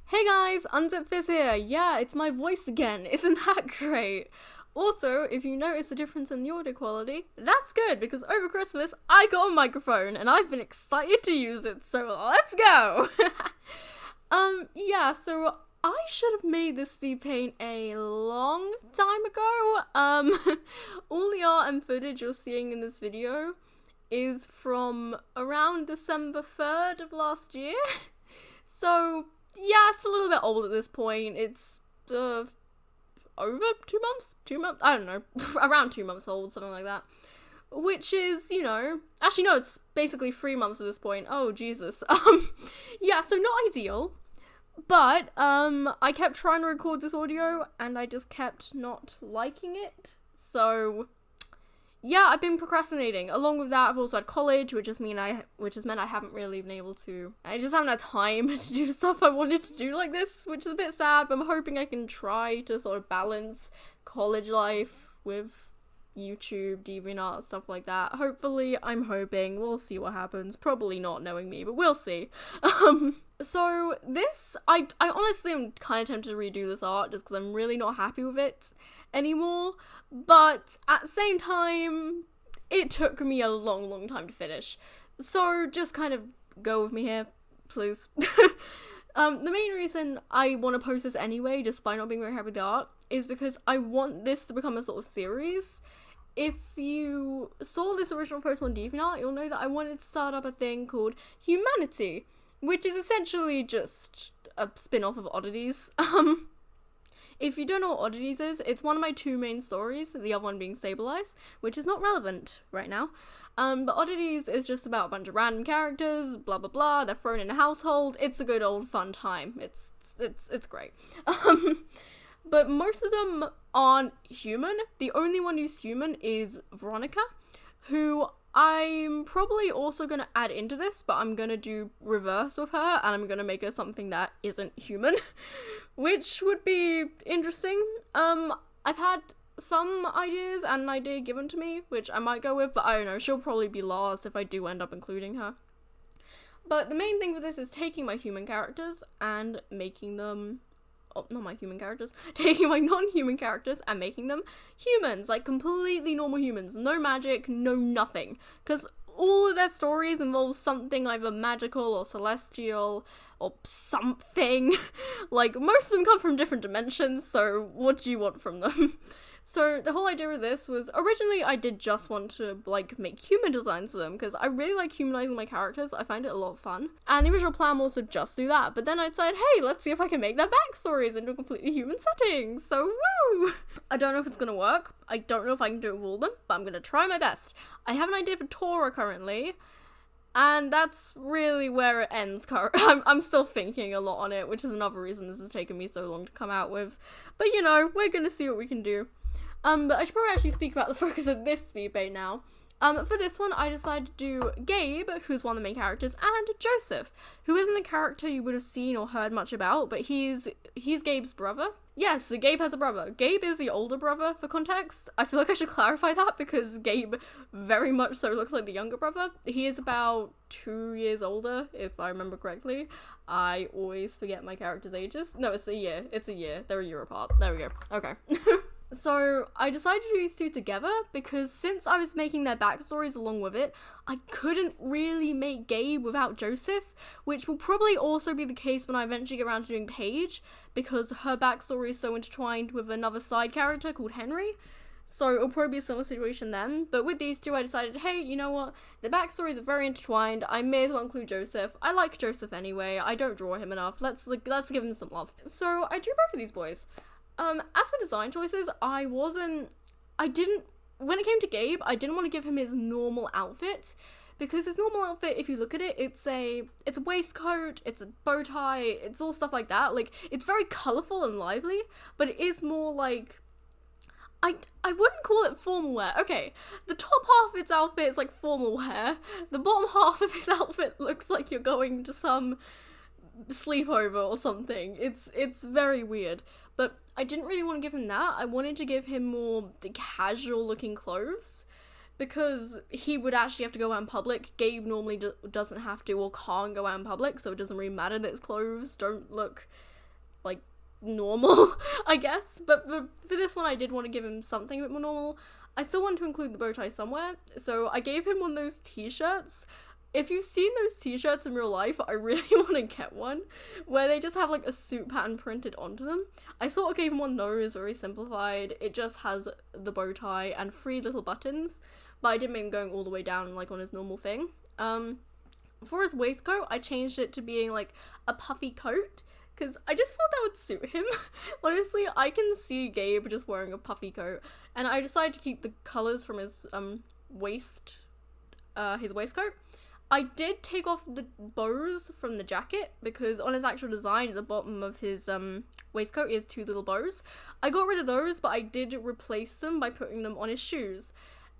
Hey guys, Unzipped-Fizz here. Yeah, it's my voice again. Isn't that great? Also, if you notice a difference in the audio quality, that's good because over Christmas I got a microphone and I've been excited to use it, so let's go! So I should have made this Speedpaint a long time ago. All the art and footage you're seeing in this video is from around December 3rd of last year. So yeah, it's a little bit old at this point. It's over 2 months? 2 months? I don't know. Around 2 months old, something like that. Which is, actually no, it's basically 3 months at this point. Oh, Jesus. Yeah, so not ideal. But, I kept trying to record this audio and I just kept not liking it. So, yeah, I've been procrastinating. Along with that, I've also had college, which has meant I haven't really been able to. I just haven't had time to do stuff I wanted to do like this, which is a bit sad. But I'm hoping I can try to sort of balance college life with YouTube, DeviantArt, stuff like that. Hopefully, I'm hoping. We'll see what happens. Probably not, knowing me, but we'll see. So this, I honestly am kind of tempted to redo this art just because I'm really not happy with it anymore. But at the same time, it took me a long time to finish. So just kind of go with me here, please. The main reason I want to post this anyway, despite not being very happy with the art, is because I want this to become a sort of series. If you saw this original post on DeviantArt, you'll know that I wanted to start up a thing called Humanity, which is essentially just a spin-off of Oddities. If you don't know what Oddities is, it's one of my 2 main stories, the other one being Stabilize, which is not relevant right now. But Oddities is just about a bunch of random characters, blah blah blah, they're thrown in a household. It's a good old fun time. It's great. But most of them aren't human. The only one who's human is Veronica, who I'm probably also going to add into this, but I'm going to do reverse with her, and I'm going to make her something that isn't human, which would be interesting. I've had some ideas and an idea given to me, which I might go with, but I don't know, she'll probably be last if I do end up including her. But the main thing for this is taking my human characters and making them... not my human characters, taking my non-human characters and making them humans, like completely normal humans, no magic, no nothing, because all of their stories involve something either magical or celestial or something. Like, most of them come from different dimensions, so what do you want from them? So the whole idea of this was, originally I did just want to, like, make human designs for them, because I really like humanizing my characters. I find it a lot of fun. And the original plan was to just do that, but then I decided, hey, let's see if I can make their backstories into a completely human setting. So, woo! I don't know if it's gonna work. I don't know if I can do it with all of them, but I'm gonna try my best. I have an idea for Tora currently, and that's really where it ends. I'm still thinking a lot on it, which is another reason this has taken me so long to come out with. But, we're gonna see what we can do. But I should probably actually speak about the focus of this Speedpaint now. For this one, I decided to do Gabe, who's one of the main characters, and Joseph, who isn't a character you would have seen or heard much about, but he's Gabe's brother. Yes, Gabe has a brother. Gabe is the older brother, for context. I feel like I should clarify that, because Gabe very much so looks like the younger brother. He is about 2 years older, if I remember correctly. I always forget my character's ages. No, it's a year. It's a year. They're a year apart. There we go. Okay. So I decided to do these 2 together because since I was making their backstories along with it, I couldn't really make Gabe without Joseph, which will probably also be the case when I eventually get around to doing Paige, because her backstory is so intertwined with another side character called Henry. So it'll probably be a similar situation then. But with these 2, I decided, hey, you know what? The backstories are very intertwined. I may as well include Joseph. I like Joseph anyway. I don't draw him enough. Let's give him some love. So I drew both of these boys. As for design choices, when it came to Gabe, I didn't want to give him his normal outfit, because his normal outfit, if you look at it, it's a waistcoat, it's a bow tie, it's all stuff like that. Like, it's very colourful and lively, but it is more like, I wouldn't call it formal wear. Okay, the top half of its outfit is like formal wear, the bottom half of his outfit looks like you're going to some sleepover or something. It's very weird. But I didn't really want to give him that. I wanted to give him more casual looking clothes, because he would actually have to go out in public. Gabe normally doesn't have to or can't go out in public, so it doesn't really matter that his clothes don't look like, normal, I guess. But for this one, I did want to give him something a bit more normal. I still want to include the bow tie somewhere, so I gave him one of those t-shirts. If you've seen those t-shirts in real life, I really want to get one, where they just have like a suit pattern printed onto them. I sort of gave him one of those, very simplified. It just has the bow tie and 3 little buttons, but I didn't make him going all the way down like on his normal thing. For his waistcoat, I changed it to being like a puffy coat, because I just thought that would suit him. Honestly, I can see Gabe just wearing a puffy coat, and I decided to keep the colours from his waistcoat. I did take off the bows from the jacket, because on his actual design at the bottom of his waistcoat is 2 little bows. I got rid of those, but I did replace them by putting them on his shoes.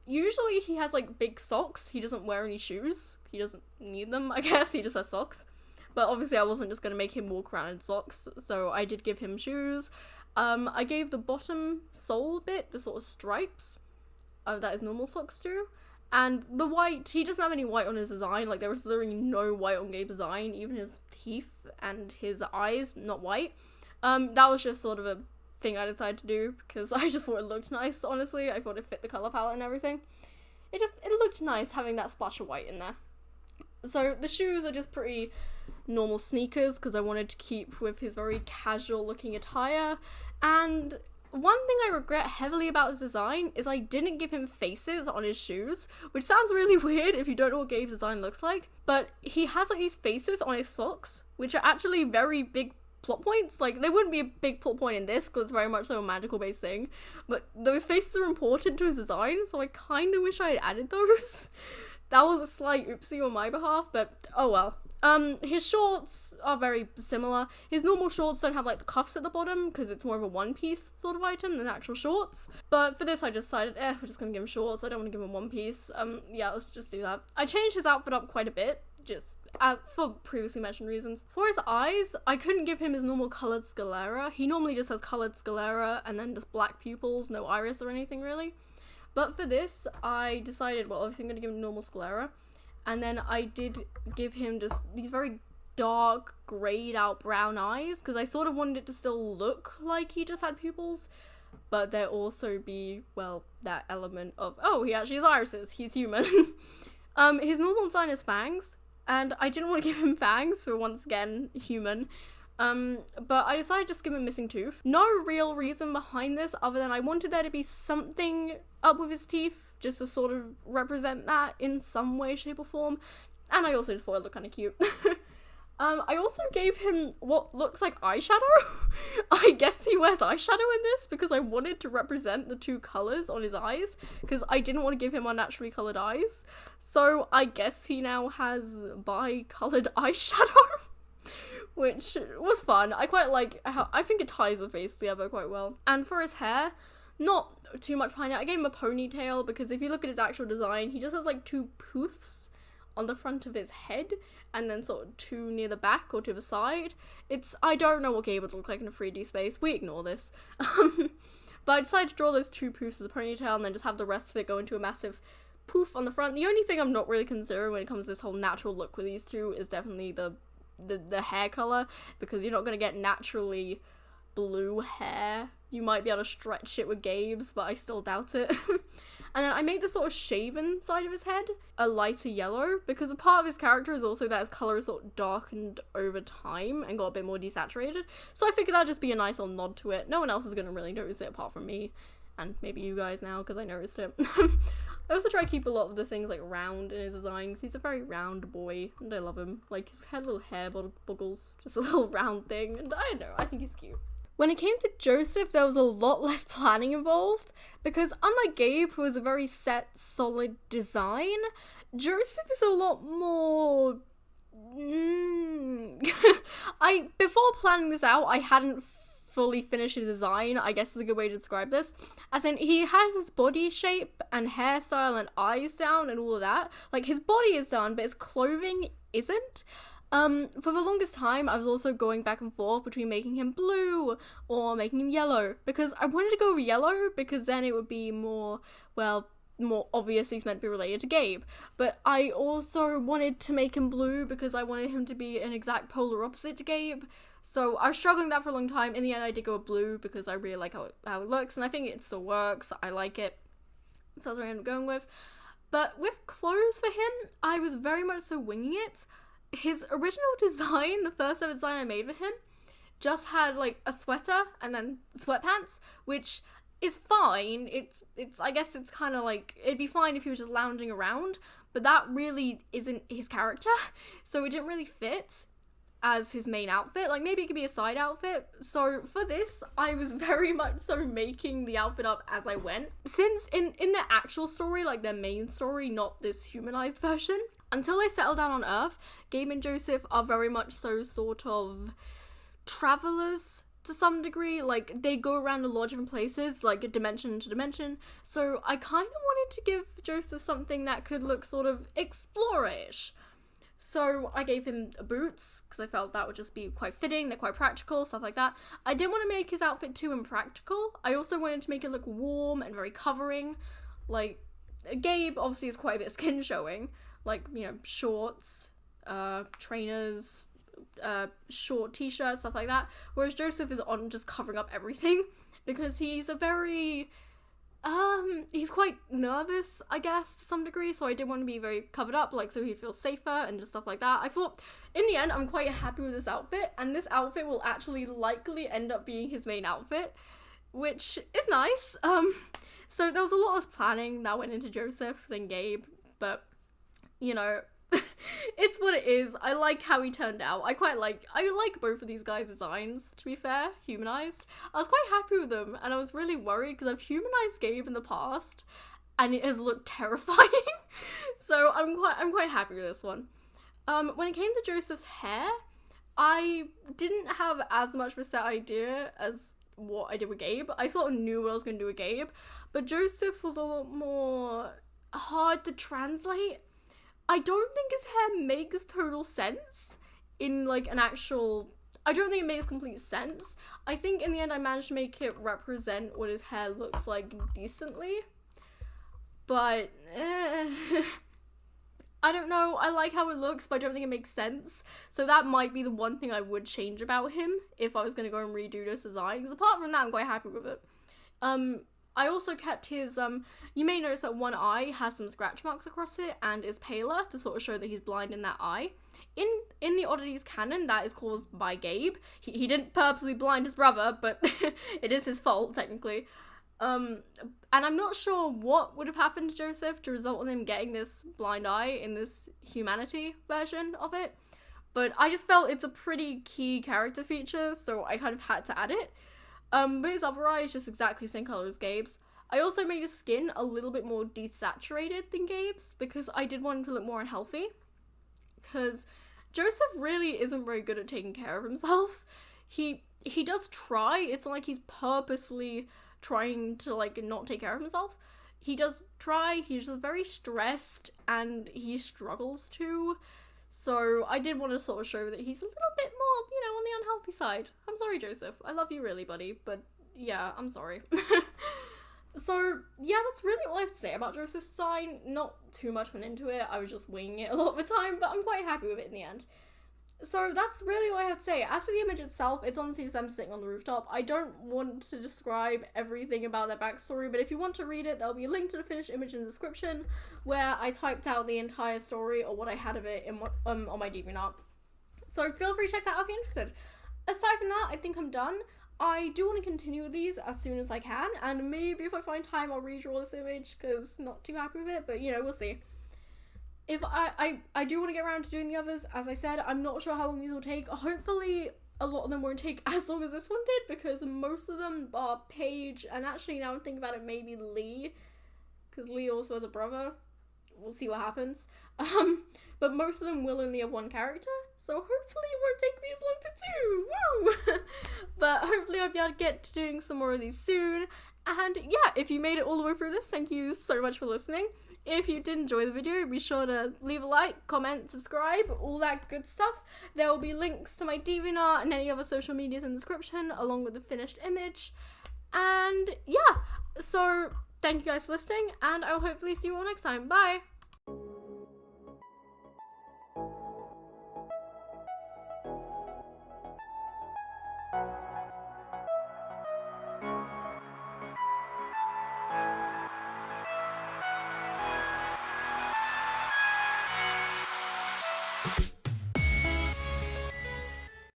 Usually he has like big socks, he doesn't wear any shoes. He doesn't need them, I guess, he just has socks. But obviously I wasn't just going to make him walk around in socks, so I did give him shoes. I gave the bottom sole bit the sort of stripes that his normal socks do. And the white, he doesn't have any white on his design, like there was literally no white on Gabe's design, even his teeth and his eyes, not white. That was just sort of a thing I decided to do, because I just thought it looked nice, honestly. I thought it fit the colour palette and everything. It looked nice having that splash of white in there. So the shoes are just pretty normal sneakers, because I wanted to keep with his very casual looking attire. And one thing I regret heavily about this design is I didn't give him faces on his shoes, which sounds really weird if you don't know what Gabe's design looks like, but he has like these faces on his socks, which are actually very big plot points. Like, they wouldn't be a big plot point in this, because it's very much so a magical based thing, but those faces are important to his design, so I kind of wish I had added those. That was a slight oopsie on my behalf, but oh well. His shorts are very similar. His normal shorts don't have like the cuffs at the bottom, because it's more of a one-piece sort of item than actual shorts. But for this I decided, we're just gonna give him shorts. I don't want to give him one piece. Yeah, let's just do that. I changed his outfit up quite a bit, just for previously mentioned reasons. For his eyes, I couldn't give him his normal coloured sclera. He normally just has coloured sclera and then just black pupils, no iris or anything really. But for this, I decided, well, obviously I'm going to give him normal sclera. And then I did give him just these very dark, grayed out brown eyes, because I sort of wanted it to still look like he just had pupils, but there also be, well, that element of, oh, he actually has irises, he's human. His normal design is fangs, and I didn't want to give him fangs for, once again, human. But I decided to just give him a missing tooth. No real reason behind this other than I wanted there to be something up with his teeth, just to sort of represent that in some way, shape or form. And I also just thought it looked kind of cute. I also gave him what looks like eyeshadow. I guess he wears eyeshadow in this because I wanted to represent the 2 colours on his eyes, because I didn't want to give him unnaturally coloured eyes. So I guess he now has bi-coloured eyeshadow. Which was fun. I quite like how, I think it ties the face together quite well. And for his hair, not too much behind it. I gave him a ponytail, because if you look at his actual design, he just has like 2 poofs on the front of his head, and then sort of 2 near the back or to the side. I don't know what Gabe would look like in a 3D space. We ignore this. But I decided to draw those 2 poofs as a ponytail, and then just have the rest of it go into a massive poof on the front. The only thing I'm not really considering when it comes to this whole natural look with these 2 is definitely the hair color, because you're not going to get naturally blue hair. You might be able to stretch it with Gabe's, but I still doubt it. And then I made the sort of shaven side of his head a lighter yellow, because a part of his character is also that his color is sort of darkened over time and got a bit more desaturated, so I figured that'd just be a nice little nod to it. No one else is going to really notice it apart from me, and maybe you guys now, because I noticed it. I also try to keep a lot of the things like round in his design, because he's a very round boy, and I love him. Like, he's had little hair buggles, just a little round thing, and I don't know, I think he's cute. When it came to Joseph, there was a lot less planning involved, because unlike Gabe, who has a very set, solid design, Joseph is a lot more... Before planning this out, I hadn't fully finished his design, I guess is a good way to describe this. As in, he has his body shape and hairstyle and eyes down and all of that. Like, his body is done, but his clothing isn't. For the longest time, I was also going back and forth between making him blue or making him yellow, because I wanted to go with yellow because then it would be more, well, more obviously he's meant to be related to Gabe, but I also wanted to make him blue because I wanted him to be an exact polar opposite to Gabe, So I was struggling with that for a long time. In the end, I did go with blue because I really like how it looks, and I think it still works. I like it. So that's what I ended up going with. But with clothes for him, I was very much so winging it. His original design, the first ever design I made for him, just had like a sweater and then sweatpants, which is fine. It's I guess it's kind of like, it'd be fine if he was just lounging around, but that really isn't his character, so it didn't really fit as his main outfit. Like, maybe it could be a side outfit. So for this, I was very much so making the outfit up as I went. Since in the actual story, like their main story, not this humanized version, until they settle down on Earth, Gabe and Joseph are very much so sort of travelers to some degree. Like, they go around a lot of different places, like dimension to dimension. So I kind of wanted to give Joseph something that could look sort of explore-ish. So I gave him boots, because I felt that would just be quite fitting, they're quite practical, stuff like that. I didn't want to make his outfit too impractical. I also wanted to make it look warm and very covering. Like, Gabe obviously has quite a bit of skin showing, like, you know, shorts, trainers, short t-shirts, stuff like that. Whereas Joseph is on just covering up everything, because he's a very... he's quite nervous, I guess, to some degree, so I didn't want to be very covered up, like, so he'd feel safer and just stuff like that. I thought, in the end, I'm quite happy with this outfit, and this outfit will actually likely end up being his main outfit, which is nice. So there was a lot less planning that went into Joseph than Gabe, but, you know, it's what it is. I like how he turned out. I like both of these guys' designs, to be fair, humanized. I was quite happy with them, and I was really worried because I've humanized Gabe in the past, and it has looked terrifying. So I'm quite happy with this one. When it came to Joseph's hair, I didn't have as much of a set idea as what I did with Gabe. I sort of knew what I was going to do with Gabe, but Joseph was a lot more hard to translate. I don't think his hair makes total sense in, like, an actual... I don't think it makes complete sense. I think in the end I managed to make it represent what his hair looks like decently. But, I don't know. I like how it looks, but I don't think it makes sense. So that might be the one thing I would change about him if I was going to go and redo this design. Because apart from that, I'm quite happy with it. I also kept his, you may notice that one eye has some scratch marks across it and is paler to sort of show that he's blind in that eye. In the Oddities canon, that is caused by Gabe. He didn't purposely blind his brother, but it is his fault, technically. And I'm not sure what would have happened to Joseph to result in him getting this blind eye in this humanity version of it. But I just felt it's a pretty key character feature, so I kind of had to add it. But his other eye is just exactly the same colour as Gabe's. I also made his skin a little bit more desaturated than Gabe's because I did want him to look more unhealthy. Because Joseph really isn't very good at taking care of himself. He does try. It's not like he's purposefully trying to, like, not take care of himself. He does try. He's just very stressed and he struggles to. So I did want to sort of show that he's a little bit more, you know, on the unhealthy side. I'm sorry, Joseph. I love you really, buddy. But yeah, I'm sorry. So yeah, that's really all I have to say about Joseph's design. Not too much went into it. I was just winging it a lot of the time, but I'm quite happy with it in the end. So that's really all I have to say. As for the image itself, it's honestly just them sitting on the rooftop. I don't want to describe everything about their backstory, but if you want to read it, there'll be a link to the finished image in the description where I typed out the entire story or what I had of it in on my DeviantArt. So feel free to check that out if you're interested. Aside from that, I think I'm done. I do want to continue with these as soon as I can, and maybe if I find time I'll redraw this image because not too happy with it, but you know, we'll see. If I do want to get around to doing the others, as I said, I'm not sure how long these will take. Hopefully a lot of them won't take as long as this one did, because most of them are Paige, and actually now I'm thinking about it, maybe Lee, because Lee also has a brother. We'll see what happens. But most of them will only have one character, so hopefully it won't take me as long to do. Woo! But hopefully I'll be able to get to doing some more of these soon. And yeah, if you made it all the way through this, thank you so much for listening. If you did enjoy the video, be sure to leave a like, comment, subscribe, all that good stuff. There will be links to my DeviantArt and any other social medias in the description, along with the finished image. And yeah, so thank you guys for listening, and I'll hopefully see you all next time. Bye! bye.